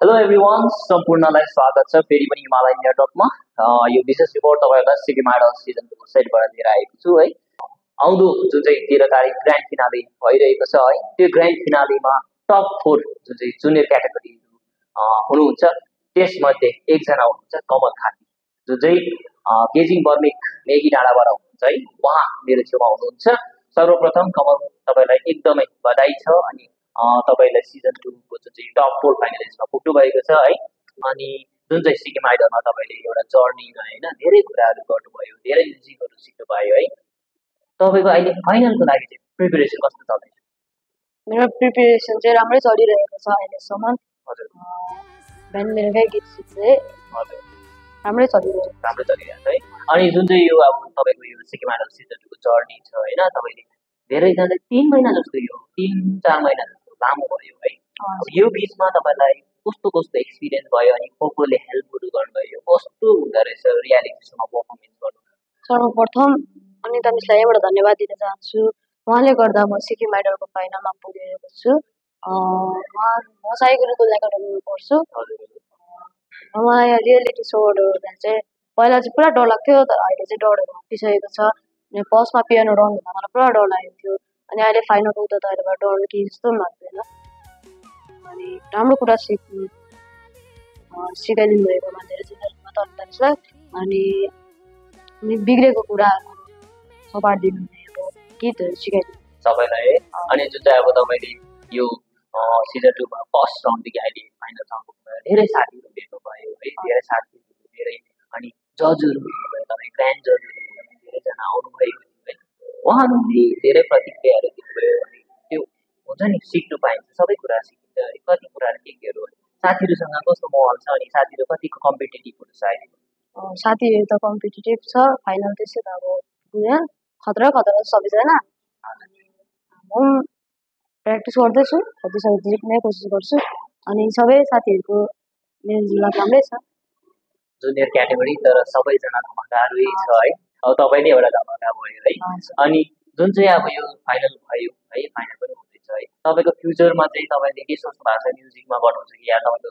Hello everyone, सम्पूर्णलाई स्वागत छ फेरि पनि हिमालयन नेटवर्कमा। यो विशेष रिपोर्ट तपाईँहरूलाई सिक्किम आइडल सिजनको साइडबाट लिएर आएको छु है। आउँदो जुन चाहिँ 13 तारिक ग्रान्ड फिनाले भइरहेको छ है, त्यो ग्रान्ड फिनालेमा टप 4 जुन चाहिँ जुनियर क्याटेगोरी हुनुहुन्छ, त्यसमध्ये एकजना हुनुहुन्छ कमल खाती, जुन चाहिँ गेजिङ बर्मेक मेगी डाँडाबाट हुनुहुन्छ है। उहाँ मेरो छेउमा हुनुहुन्छ। सर्वप्रथम कमल, तपाईँलाई एकदमै बधाई छ अनि तपाईलाई सिजन 2 को जुन चाहिँ टप 4 फाइनलिस्टमा पुग्नु भएको छ है। अनि जुन चाहिँ सिक्किम आइडलमा तपाईले एउटा जर्नी हैन, धेरै कुराहरू गर्नुभयो, धेरै म्युजिकहरू सिक्नु भयो है। तपाईको अहिले फाइनलको लागि चाहिँ प्रिपरेसन कस्तो चल्दैछ? मेरो प्रिपरेसन चाहिँ राम्रै चलिरहेको छ अहिलेसम्म। हजुर। बिहान बेलुकै गीत सिक्दै हजुर, राम्रै चलिरहेको छ है। अनि जुन चाहिँ यो अब तपाईको यो सिक्किम आइडल सिजन 2 को जर्नी छ हैन, तपाईले धेरैजनाले 3 महिना जस्तो यो 3-4 महिना जस्तो लामो भयो है। अब यो बीचमा तपाईलाई कस्तो कस्तो एक्सपिरियन्स भयो अनि कसले हेल्पहरू गर्नुभयो, कस्तो हुँदो रहेछ रियालिटी सोमा परफर्मेन्स गर्नु? सर्वप्रथम अनिता मिसलाई यहाँबाट धन्यवाद दिन चाहन्छु। उहाँले गर्दा म सिक्किम आइडलको फाइनलमा पुगेको छु। म साई गुरुकुल एकाडेमीमा पढ्छु। मलाई रियालिटी सोहरू हेर्दा चाहिँ पहिला चाहिँ पुरा डर लाग्थ्यो, तर अहिले चाहिँ डरहरू हटिसकेको छ। अनि फर्स्टमा पियानो राउन्ड हुँदा मलाई पुरा डर लागेको थियो, अनि अहिले फाइनल पुग्दा त अहिले डर कि जस्तो पनि लाग्दैन। अनि राम्रो कुरा सिकाइदिनु भएको मान्छेहरू त अनिता अनि बिग्रेको कुराहरू सपारिदिनु भएको गीतहरू सिकाइदिनु सबैलाई। अनि जुन चाहिँ अब तपाईँले यो सिजन 2 मा फर्स्ट राउन्डदेखि अहिले फाइनलसम्म पुग्नुभयो, धेरै साथीहरू भेट्नुभयो है, धेरै साथीहरू धेरै अनि जजहरू हुनुभयो, तपाईँ ग्रान्ड जजहरू धेरैजना आउनुभएको थियो है। उहाँहरूले धेरै प्रतिक्रियाहरू दिनुभयो। अनि त्यो हुन्छ नि, सिक्नु पाइन्छ, सबै कुरा सिकिन्छ है। कति कुराहरू केहरू साथीहरूसँग कस्तो माहौल छ अनि साथीहरू कतिको कम्पिटिटिभ हुन्छ अहिले? साथीहरू त कम्पिटिटिभ छ, फाइनल त्यसै त अब खतरा सबैजना। म प्र्याक्टिस गर्दैछु, जतिसक्दो जित्ने कोसिस गर्छु। अनि सबै साथीहरूको मेलजुल राम्रै छ। जुनियर क्याटेगोरी तर सबैजना धमाकाहरू छ है। अब तपाईँ नै एउटा धमाका भयो है। अनि जुन चाहिँ अब यो फाइनल भयो है, फाइनल पनि हुँदैछ है, तपाईँको फ्युचरमा चाहिँ तपाईँले के सोच्नु भएको छ? म्युजिकमा गर्नुहुन्छ कि या तपाईँको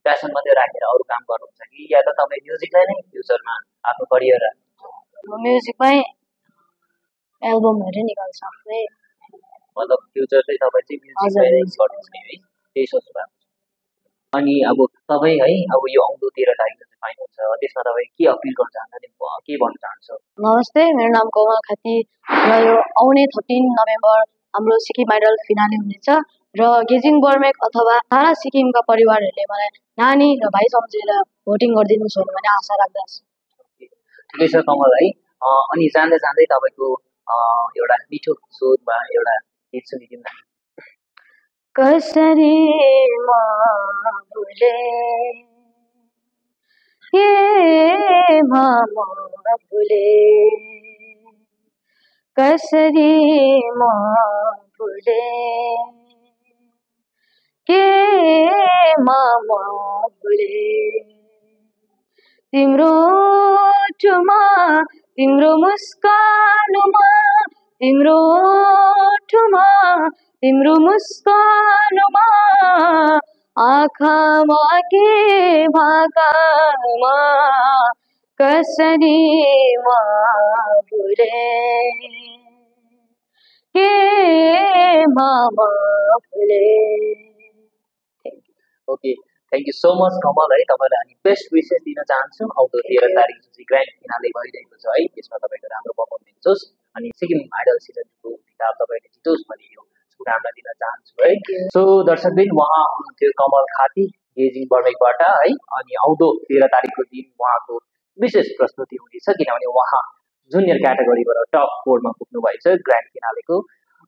प्यासन मात्रै राखेर अरू काम गर्नुहुन्छ कि या त तपाईँ म्युजिकलाई नै फ्युचरमा आफ्नो करियर राख्नुहुन्छ? म्युजिकमै एल्बमहरू निकाल्छ आफ्नै, मतलब फ्युचर चाहिँ तपाईँ चाहिँ म्युजिकमै नै गर्नुहुन्छ है, त्यही सोच्नु भएको छ। अनि अब तपाईँ है, अब यो आउँदो 13 तारिक फाइनल छ, त्यसमा तपाईँ के अपिल गर्न चाहनुहुन्छ, के भन्न चाहन्छ? नमस्ते, मेरो नाम कमल खाती र यो आउने 13 नोभेम्बर हाम्रो सिक्किम आइडल फिनाले हुनेछ र गेजिङ बर्मेक अथवा सारा सिक्किमका परिवारहरूले मलाई नानी र भाइ सम्झेर भोटिङ गरिदिनुहोस् भन्ने आशा राख्दछु। ठिकै छ कमल है। अनि जाँदै जाँदै तपाईँको एउटा मिठो स्वरमा एउटा गीत सुनिदिउँ न। कसरी म भुले भुले, कसरी म भुले भुले, तिम्रो ओठमा तिम्रो मुस्कानमा, तिम्रो ओठमा तिम्रो मुस्कानमा, आँखामा के भाकामा, कसरी म भुले भुले। Okay, thank you so much Kamal है। तपाईँलाई हामी बेस्ट विसेस दिन चाहन्छु। आउँदो 13 तारिक जुन चाहिँ ग्रान्ड फिनाले भइरहेको छ है, त्यसमा तपाईँको राम्रो पर्फर्मेन्स होस् अनि सिक्किम आइडल सिजन 2 को किताब तपाईँले जितोस् भन्ने यो शुभकामना दिन चाहन्छु है। सो दर्शकबिन, उहाँ हुनुहुन्थ्यो कमल खाती गेजिङ बर्मेकबाट है। अनि आउँदो 13 तारिकको दिन उहाँको विशेष प्रस्तुति हुनेछ, किनभने उहाँ जुनियर क्याटेगोरीबाट टप 4 मा पुग्नु भएछ ग्रान्ड फिनालेको।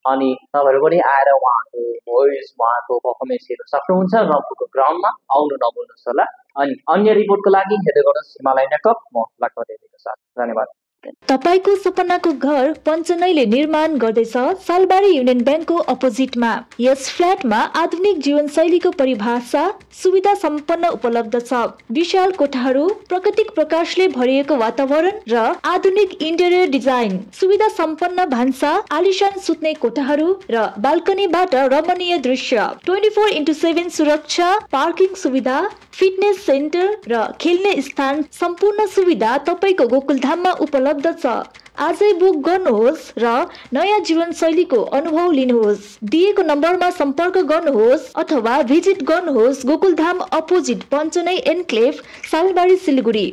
अनि तपाईँहरू पनि आएर उहाँको भोइस, उहाँको पर्फर्मेन्स हेर्न सक्नुहुन्छ रम्फूको ग्राउन्डमा। आउनु नभुल्नुहोस् होला। अनि अन्य रिपोर्टको लागि हेर्दै गर्नुहोस् हिमालय नेटवर्क। म लक्ष्मण देवीको साथ। धन्यवाद। तपाईको सपनाको घर पञ्चनैले निर्माण गर्दैछ सालबारी युनियन ब्याङ्कको अपोजिटमा। यस फ्ल्याटमा आधुनिक जीवनशैलीको परिभाषा सुविधा सम्पन्न उपलब्ध छ। विशाल कोठाहरू, प्राकृतिक प्रकाशले भरिएको वातावरण र आधुनिक इन्टेरियर डिजाइन, सुविधा सम्पन्न भान्सा, आलिशान सुत्ने कोठाहरू र बाल्कनीबाट रमणीय दृश्य, 24/7 सुरक्षा, पार्किङ सुविधा, फिटनेस सेन्टर र खेल्ने स्थान सम्पूर्ण सुविधा तपाईको गोकुलधाममा उपलब्ध छ। आजै बुक गर्नुहोस् र नयाँ जीवनशैलीको अनुभव लिनुहोस्। दिएको नम्बरमा सम्पर्क गर्नुहोस् अथवा भिजिट गर्नुहोस् गोकुलधाम अपोजिट पञ्चनै एन्क्लेभ, सालबारी, सिलगढी।